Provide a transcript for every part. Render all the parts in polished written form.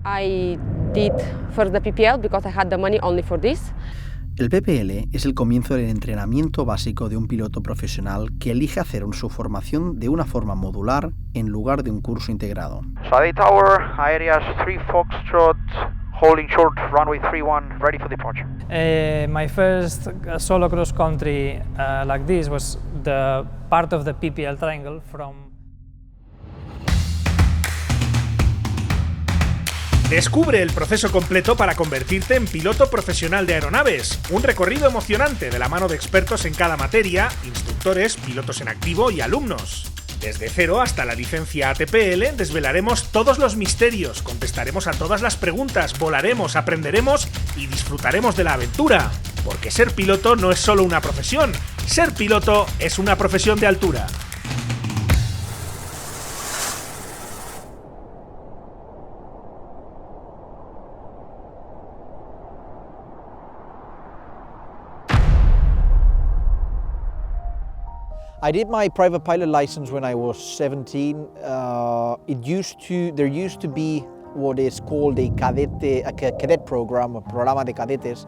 I did first the PPL because I had the money only for this. El PPL es el comienzo del entrenamiento básico de un piloto profesional que elige hacer su formación de una forma modular en lugar de un curso integrado. Saturday Tower, Aereas 3 Foxtrot, holding short, runway 31, ready for departure. My first solo cross country like this was the part of the PPL triangle from... Descubre el proceso completo para convertirte en piloto profesional de aeronaves. Un recorrido emocionante de la mano de expertos en cada materia, instructores, pilotos en activo y alumnos. Desde cero hasta la licencia ATPL desvelaremos todos los misterios, contestaremos a todas las preguntas, volaremos, aprenderemos y disfrutaremos de la aventura. Porque ser piloto no es solo una profesión, ser piloto es una profesión de altura. I did my private pilot license when I was 17. There used to be what is called a cadet program, a programa de cadetes,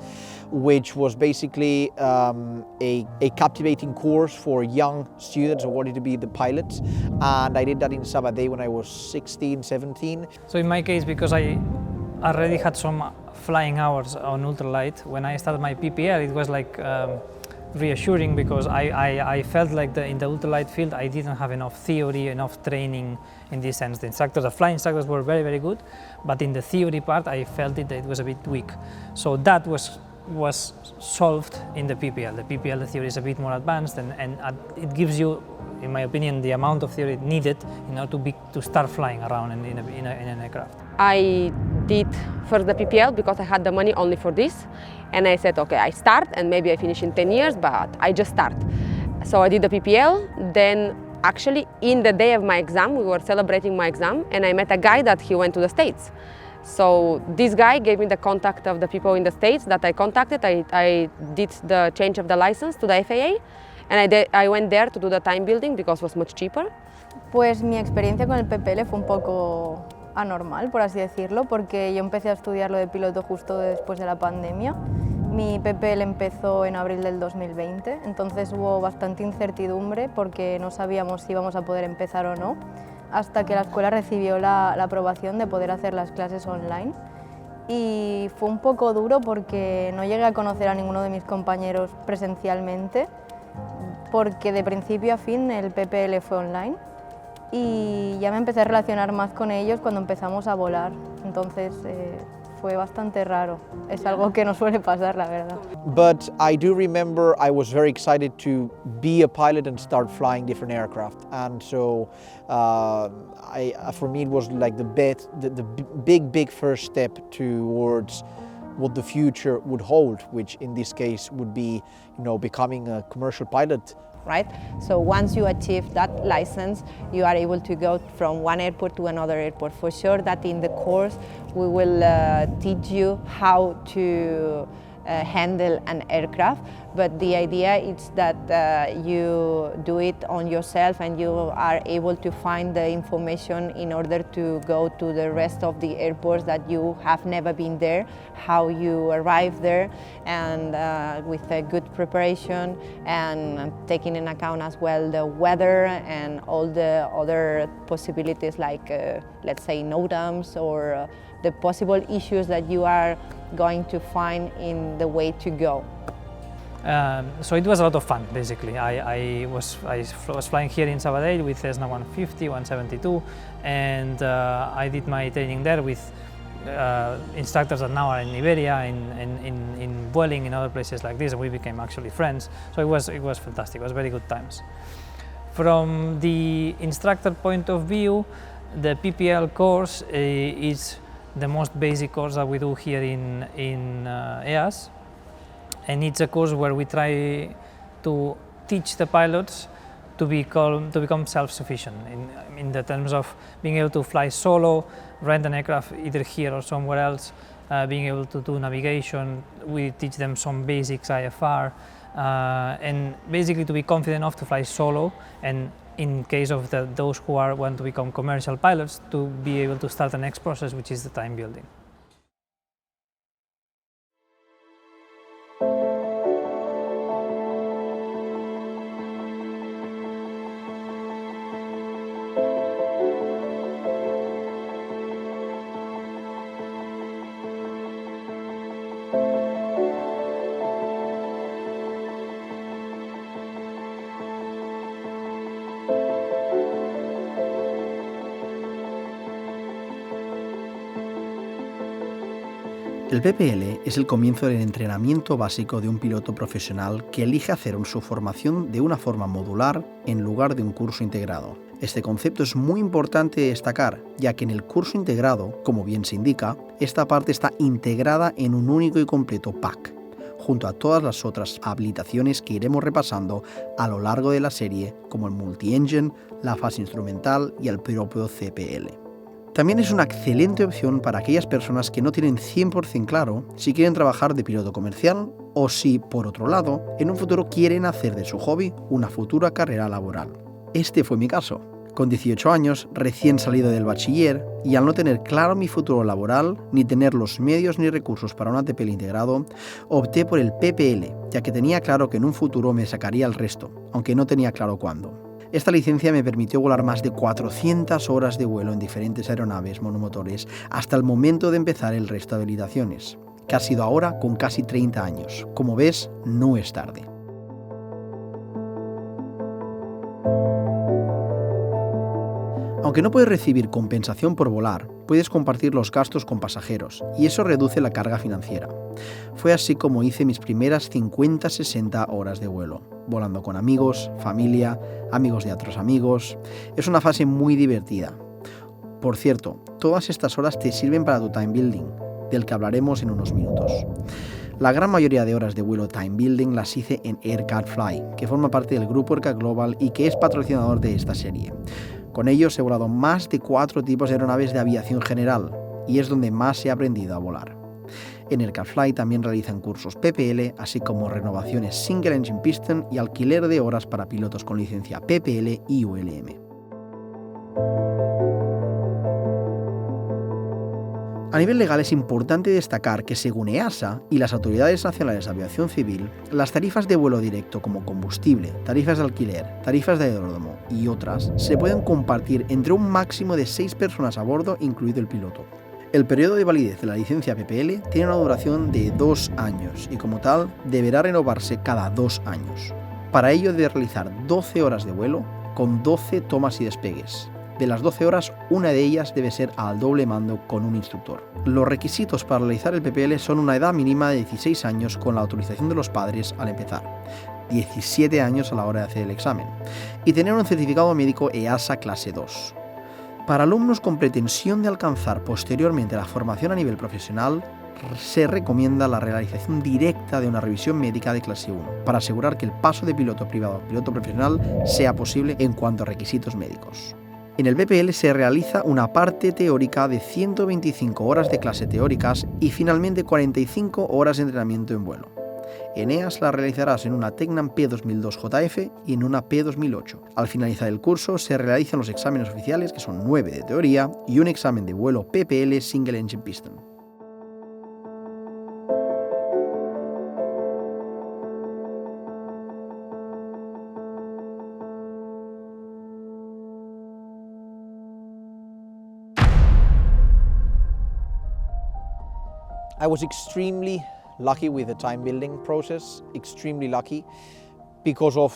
which was basically a captivating course for young students who wanted to be the pilots. And I did that in Sabadell when I was 16, 17. So in my case, because I already had some flying hours on ultralight, when I started my PPL, it was like reassuring because I felt like in the ultralight field I didn't have enough theory, enough training in this sense. The flying instructors were very, very good, but in the theory part I felt that it was a bit weak. So that was solved in the PPL. The PPL, the theory is a bit more advanced and it gives you, in my opinion, the amount of theory needed in order to start flying around in an aircraft. I did first the PPL because I had the money only for this, and I said, okay, I start and maybe I finish in 10 years, but I just start. So I did the PPL, then actually in the day of my exam, we were celebrating my exam, and I met a guy that he went to the States. So this guy gave me the contact of the people in the States that I contacted. I did the change of the license to the FAA, and I went there to do the time building because it was much cheaper. Pues mi experiencia con el PPL fue un poco anormal, por así decirlo, porque yo empecé a estudiar lo de piloto justo después de la pandemia. Mi PPL empezó en abril del 2020, entonces hubo bastante incertidumbre porque no sabíamos si íbamos a poder empezar o no, hasta que la escuela recibió la aprobación de poder hacer las clases online. Y fue un poco duro porque no llegué a conocer a ninguno de mis compañeros presencialmente, porque de principio a fin el PPL fue online. Y ya me empecé a relacionar más con ellos cuando empezamos a volar, entonces fue bastante raro, es algo que no suele pasar, la verdad. But I do remember I was very excited to be a pilot and start flying different aircraft, and so for me it was like the big first step towards what the future would hold, which in this case would be, becoming a commercial pilot. Right? So once you achieve that license, you are able to go from one airport to another airport. For sure that in the course we will teach you how to handle an aircraft, but the idea is that you do it on yourself and you are able to find the information in order to go to the rest of the airports that you have never been there, how you arrive there, and with a good preparation and taking in account as well the weather and all the other possibilities like let's say NOTAMs or the possible issues that you are going to find in the way to go. So it was a lot of fun, basically. I was flying here in Sabadell with Cessna 150, 172, and I did my training there with instructors that now are in Iberia, in Vueling, in other places like this, and we became actually friends. So it was fantastic. It was very good times. From the instructor point of view, the PPL course is the most basic course that we do here in EAS, and it's a course where we try to teach the pilots to become self-sufficient in the terms of being able to fly solo, rent an aircraft either here or somewhere else, being able to do navigation. We teach them some basics IFR, and basically to be confident enough to fly solo and in case of those who want to become commercial pilots, to be able to start the next process, which is the time building. El PPL es el comienzo del entrenamiento básico de un piloto profesional que elige hacer su formación de una forma modular en lugar de un curso integrado. Este concepto es muy importante de destacar, ya que en el curso integrado, como bien se indica, esta parte está integrada en un único y completo pack, junto a todas las otras habilitaciones que iremos repasando a lo largo de la serie, como el multi-engine, la fase instrumental y el propio CPL. También es una excelente opción para aquellas personas que no tienen 100% claro si quieren trabajar de piloto comercial o si, por otro lado, en un futuro quieren hacer de su hobby una futura carrera laboral. Este fue mi caso. Con 18 años, recién salido del bachiller, y al no tener claro mi futuro laboral, ni tener los medios ni recursos para un ATPL integrado, opté por el PPL, ya que tenía claro que en un futuro me sacaría el resto, aunque no tenía claro cuándo. Esta licencia me permitió volar más de 400 horas de vuelo en diferentes aeronaves monomotores hasta el momento de empezar el resto de habilitaciones, que ha sido ahora con casi 30 años. Como ves, no es tarde. Aunque no puedes recibir compensación por volar, puedes compartir los gastos con pasajeros, y eso reduce la carga financiera. Fue así como hice mis primeras 50-60 horas de vuelo, volando con amigos, familia, amigos de otros amigos. Es una fase muy divertida. Por cierto, todas estas horas te sirven para tu time building, del que hablaremos en unos minutos. La gran mayoría de horas de vuelo time building las hice en EAS Flight, que forma parte del grupo EAS Global y que es patrocinador de esta serie. Con ellos he volado más de 4 tipos de aeronaves de aviación general, y es donde más he aprendido a volar. En EAS Flight también realizan cursos PPL, así como renovaciones Single Engine Piston y alquiler de horas para pilotos con licencia PPL y ULM. A nivel legal es importante destacar que según EASA y las autoridades nacionales de aviación civil, las tarifas de vuelo directo como combustible, tarifas de alquiler, tarifas de aeródromo y otras se pueden compartir entre un máximo de 6 personas a bordo, incluido el piloto. El periodo de validez de la licencia PPL tiene una duración de 2 años y como tal deberá renovarse cada 2 años. Para ello debe realizar 12 horas de vuelo con 12 tomas y despegues. De las 12 horas, una de ellas debe ser al doble mando con un instructor. Los requisitos para realizar el PPL son una edad mínima de 16 años con la autorización de los padres al empezar, 17 años a la hora de hacer el examen, y tener un certificado médico EASA clase 2. Para alumnos con pretensión de alcanzar posteriormente la formación a nivel profesional, se recomienda la realización directa de una revisión médica de clase 1 para asegurar que el paso de piloto privado a piloto profesional sea posible en cuanto a requisitos médicos. En el PPL se realiza una parte teórica de 125 horas de clase teóricas y finalmente 45 horas de entrenamiento en vuelo. En EAS la realizarás en una Tecnam P2002JF y en una P2008. Al finalizar el curso se realizan los exámenes oficiales, que son 9 de teoría, y un examen de vuelo PPL Single Engine Piston. I was extremely lucky with the time building process, extremely lucky because of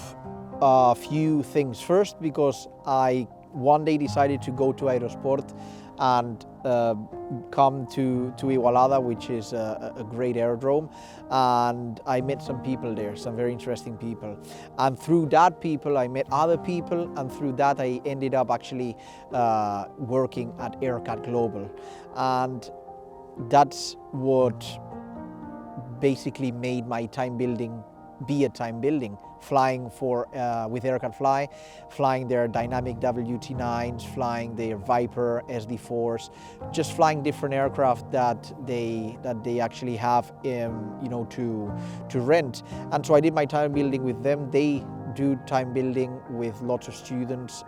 a few things. First, because I one day decided to go to Aerosport and come to Igualada, which is a great aerodrome, and I met some people there, some very interesting people. And through that people, I met other people, and through that I ended up actually working at EAS Global. And that's what basically made my time building be a time building. Flying with EAS Fly, flying their dynamic WT9s, flying their Viper SD4s, just flying different aircraft that they actually have to rent. And so I did my time building with them. They do time building with lots of students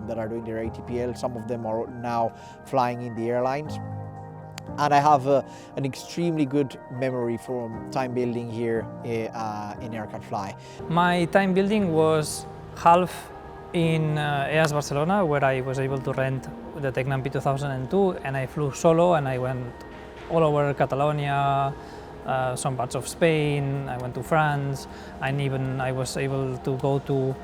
that are doing their ATPL. Some of them are now flying in the airlines. And I have an extremely good memory from time building here in Aircat Fly. My time building was half in EAS Barcelona, where I was able to rent the Tecnam P2002, and I flew solo and I went all over Catalonia, some parts of Spain, I went to France, and even I was able to go to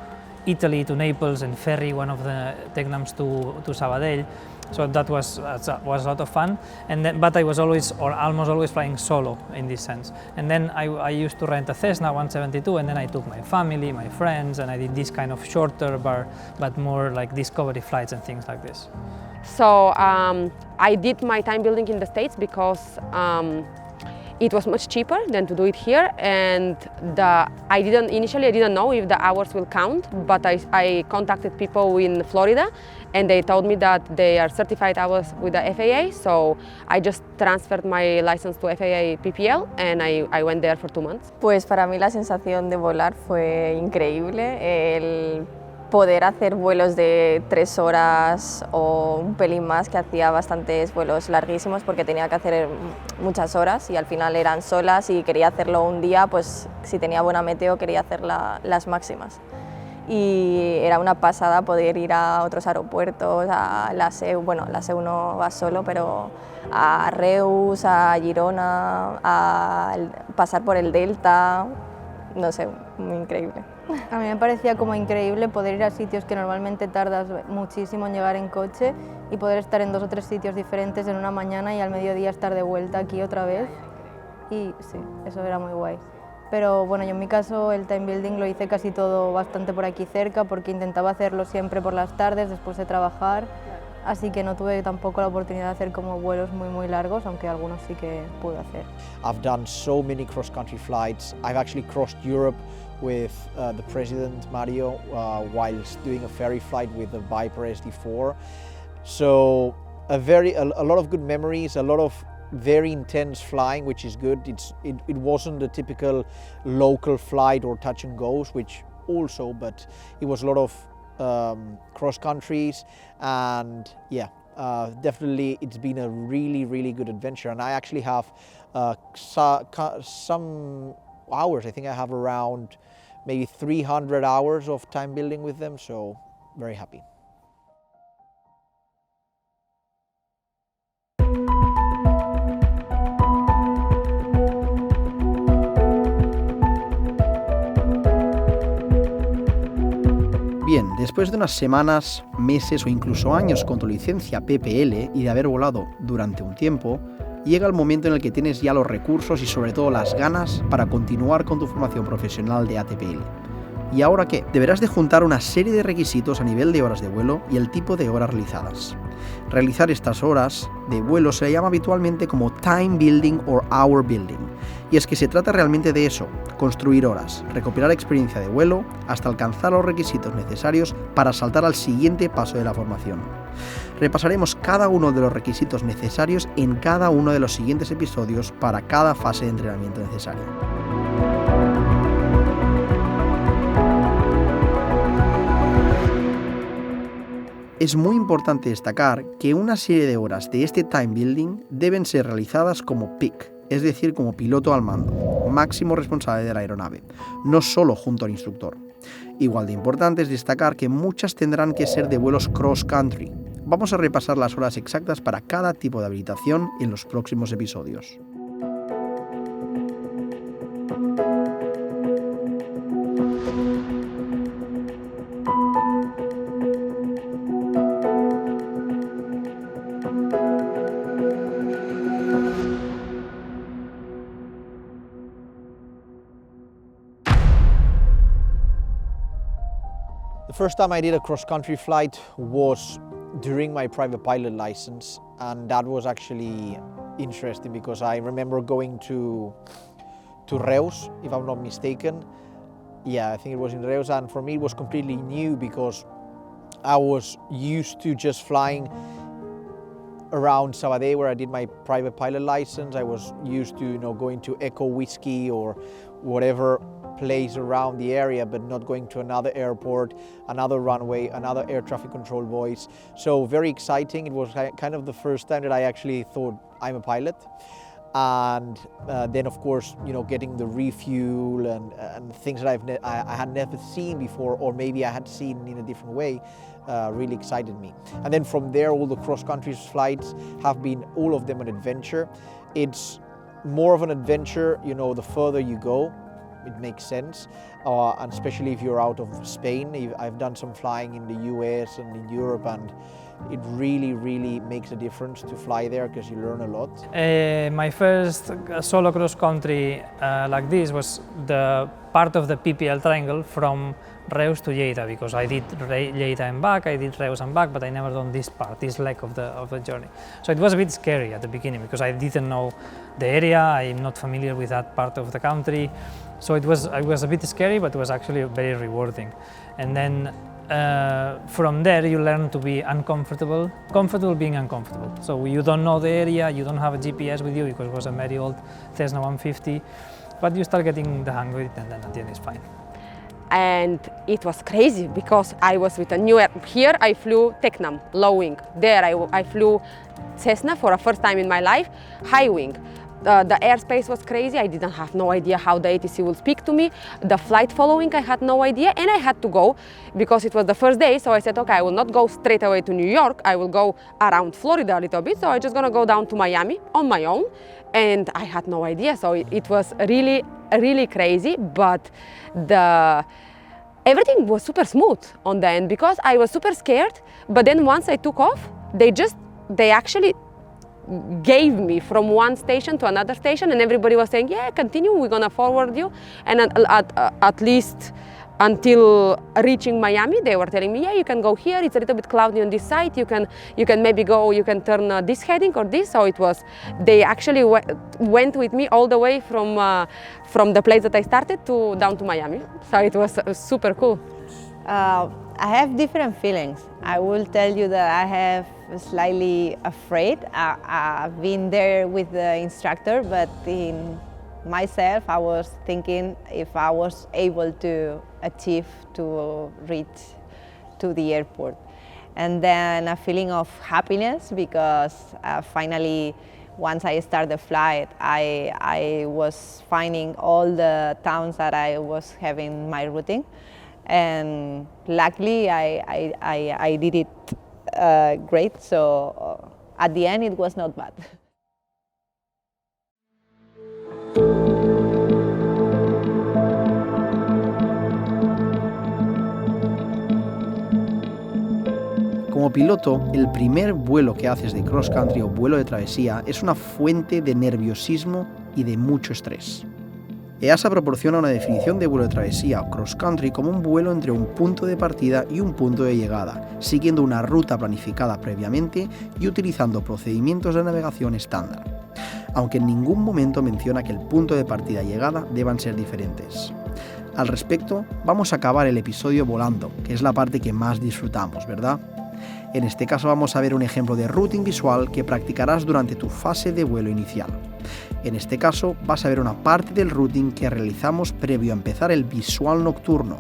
Italy, to Naples, and ferry one of the Tecnams to Sabadell. So that was a lot of fun, and then, but I was always, or almost always, flying solo in this sense. And then I used to rent a Cessna 172, and then I took my family, my friends, and I did this kind of shorter but more like discovery flights and things like this. So I did my time building in the States because it was much cheaper than to do it here, and initially I didn't know if the hours will count, but I contacted people in Florida and they told me that they are certified hours with the FAA, so I just transferred my license to FAA PPL and I went there for 2 months. Pues para mí la sensación de volar fue increíble. El poder hacer vuelos de 3 horas o un pelín más, que hacía bastantes vuelos larguísimos porque tenía que hacer muchas horas y al final eran solas y quería hacerlo un día, pues si tenía buena meteo quería hacer las máximas. Y era una pasada poder ir a otros aeropuertos, a la SEU, bueno, la SEU no va solo, pero a Reus, a Girona, a pasar por el Delta, no sé, muy increíble. A mí me parecía como increíble poder ir a sitios que normalmente tardas muchísimo en llegar en coche y poder estar en 2 o 3 sitios diferentes en una mañana y al mediodía estar de vuelta aquí otra vez. Y sí, eso era muy guay. Pero bueno, yo en mi caso el time building lo hice casi todo bastante por aquí cerca porque intentaba hacerlo siempre por las tardes después de trabajar. Así que no tuve tampoco la oportunidad de hacer como vuelos muy largos, aunque algunos sí que pude hacer. I've done so many cross-country flights. I've actually crossed Europe with the President Mario whilst doing a ferry flight with the Viper SD4. So a lot of good memories, a lot of very intense flying, which is good. It wasn't the typical local flight or touch and goes, which also, but it was a lot of cross countries, and yeah, definitely it's been a really good adventure. And I actually have some hours. I think I have around maybe 300 hours of time building with them, so very happy. Bien, después de unas semanas, meses o incluso años con tu licencia PPL y de haber volado durante un tiempo, llega el momento en el que tienes ya los recursos y sobre todo las ganas para continuar con tu formación profesional de ATPL. ¿Y ahora qué? Deberás de juntar una serie de requisitos a nivel de horas de vuelo y el tipo de horas realizadas. Realizar estas horas de vuelo se le llama habitualmente como time building o hour building, y es que se trata realmente de eso, construir horas, recopilar experiencia de vuelo hasta alcanzar los requisitos necesarios para saltar al siguiente paso de la formación. Repasaremos cada uno de los requisitos necesarios en cada uno de los siguientes episodios para cada fase de entrenamiento necesaria. Es muy importante destacar que una serie de horas de este time building deben ser realizadas como PIC, es decir, como piloto al mando, máximo responsable de la aeronave, no solo junto al instructor. Igual de importante es destacar que muchas tendrán que ser de vuelos cross-country. Vamos a repasar las horas exactas para cada tipo de habilitación en los próximos episodios. The first time I did a cross-country flight was during my private pilot license, and that was actually interesting because I remember going to Reus, if I'm not mistaken. Yeah, I think it was in Reus, and for me it was completely new because I was used to just flying around Sabadell where I did my private pilot license. I was used to, going to Echo Whiskey or whatever place around the area, but not going to another airport, another runway, another air traffic control voice. So very exciting. It was kind of the first time that I actually thought I'm a pilot. And then of course, you know, getting the refuel and things that I had never seen before, or maybe I had seen in a different way, really excited me. And then from there, all the cross-country flights have been, all of them, an adventure. It's more of an adventure, you know, the further you go, it makes sense, and especially if you're out of Spain. I've done some flying in the US and in Europe, and it really makes a difference to fly there because you learn a lot. My first solo cross-country like this was the part of the PPL triangle from Reus to Lleida, because I did Lleida and back, I did Reus and back, but I never done this part, this leg of the journey. So it was a bit scary at the beginning because I didn't know the area, I'm not familiar with that part of the country. So it was a bit scary, but it was actually very rewarding. And then from there you learn to be comfortable being uncomfortable. So you don't know the area, you don't have a GPS with you because it was a very old Cessna 150, but you start getting the hang of it, and then at the end it's fine. And it was crazy because I was with a new air. Here I flew Tecnam, low wing. There I flew Cessna for the first time in my life, high wing. The airspace was crazy. I didn't have no idea how the ATC will speak to me. The flight following, I had no idea, and I had to go because it was the first day. So I said, okay, I will not go straight away to New York. I will go around Florida a little bit. So I'm just gonna go down to Miami on my own, and I had no idea. So it was really crazy, but everything was super smooth on the end because I was super scared. But then once I took off, they actually gave me from one station to another station, and everybody was saying, yeah, continue, we're gonna forward you. And at least until reaching Miami, they were telling me, yeah, you can go here, it's a little bit cloudy on this side, you can maybe go, you can turn this heading or this. So they actually went with me all the way from the place that I started down to Miami. So it was super cool. I have different feelings. I will tell you that I have slightly afraid. I've been there with the instructor, but in myself, I was thinking if I was able to achieve to reach to the airport. And then a feeling of happiness because finally, once I started the flight, I was finding all the towns that I was having my routing. And luckily, I did it great, so at the end it was not bad. Como piloto, el primer vuelo que haces de cross country o vuelo de travesía es una fuente de nerviosismo y de mucho estrés. EASA proporciona una definición de vuelo de travesía o cross country como un vuelo entre un punto de partida y un punto de llegada, siguiendo una ruta planificada previamente y utilizando procedimientos de navegación estándar, aunque en ningún momento menciona que el punto de partida y llegada deban ser diferentes. Al respecto, vamos a acabar el episodio volando, que es la parte que más disfrutamos, ¿verdad? En este caso vamos a ver un ejemplo de routing visual que practicarás durante tu fase de vuelo inicial. En este caso vas a ver una parte del routing que realizamos previo a empezar el visual nocturno,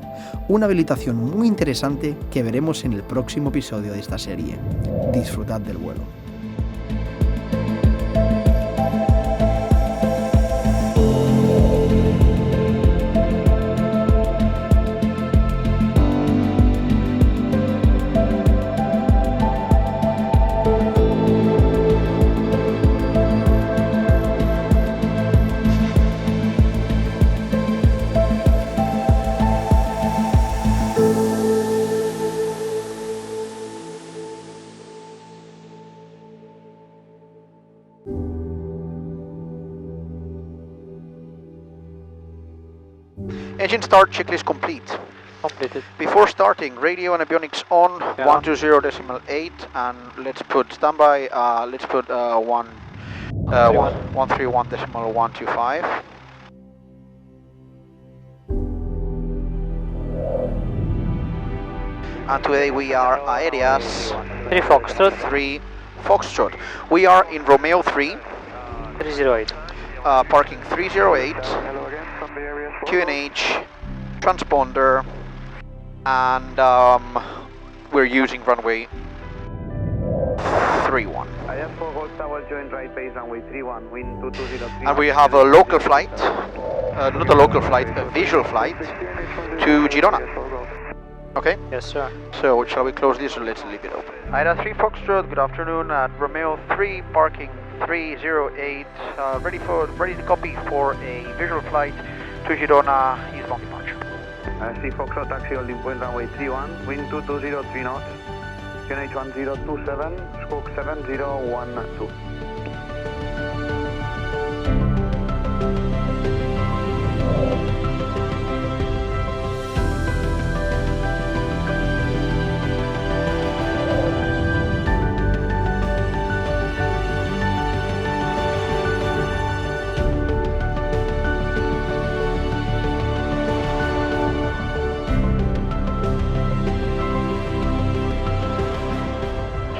una habilitación muy interesante que veremos en el próximo episodio de esta serie. Disfrutad del vuelo. Engine start checklist complete. Completed. Before starting, radio and avionics on, Yeah. 120.8, and let's put standby, let's put 131.125. And today we are AES 3 Foxtrot, 3 Foxtrot. We are in Romeo 3, 308. parking 308. Hello again from the area QNH, transponder, and we're using runway 31. And we have a local flight, not a local flight, a visual flight to Girona. Okay? Yes, sir. So shall we close this or let's leave it open? Ida 3 Foxtrot, good afternoon, at Romeo 3, parking 308, ready to copy for a visual flight to Girona, eastbound departure. 3 Foxtrot, taxi holding point runway 31, wind 2203 knots, QNH 1027, stroke 7012.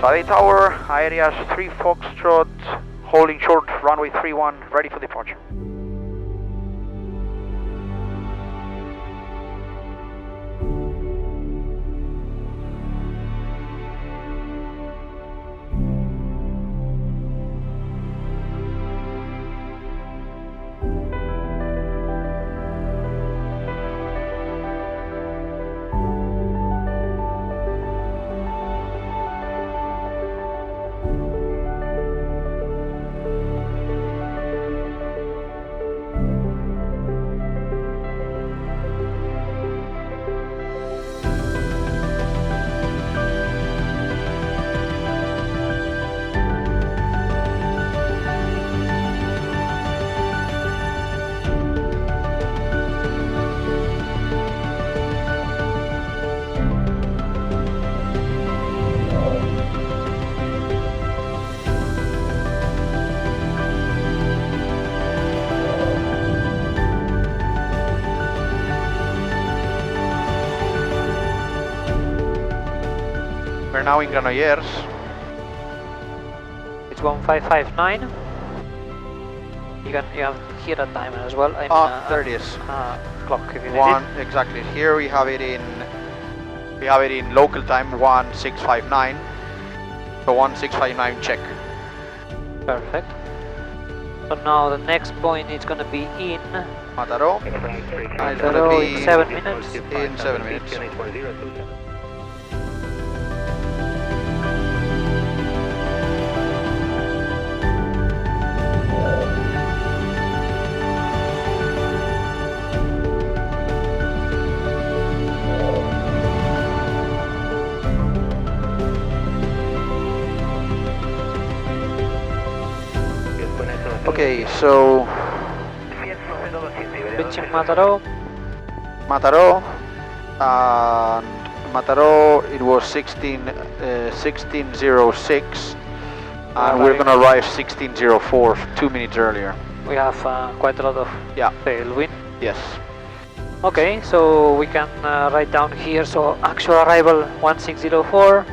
Valley Tower, Aereas 3 Foxtrot, holding short, runway 31, ready for departure. We're now in Granollers. It's 1559. You have here a timer as well. There it is. Clock if you need One exactly. Here we have it in local time 1659. So 1659 check. it. Perfect. So now the next point is going to be in Mataró. And it's going Mataró to in be 7 minutes. in 7 minutes. Okay, so Reaching Mataró. Mataró, and Mataró it was 1606, and we're gonna arrive 1604, 2 minutes earlier. We have quite a lot of tailwind. Yes. Okay, so we can write down here, so actual arrival 1604,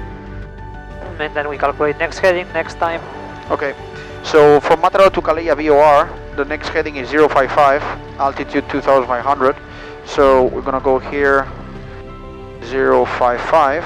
and then we calculate next heading, next time. Okay, so from Mataró to Calella VOR, the next heading is 055, altitude 2500. So we're gonna go here 055.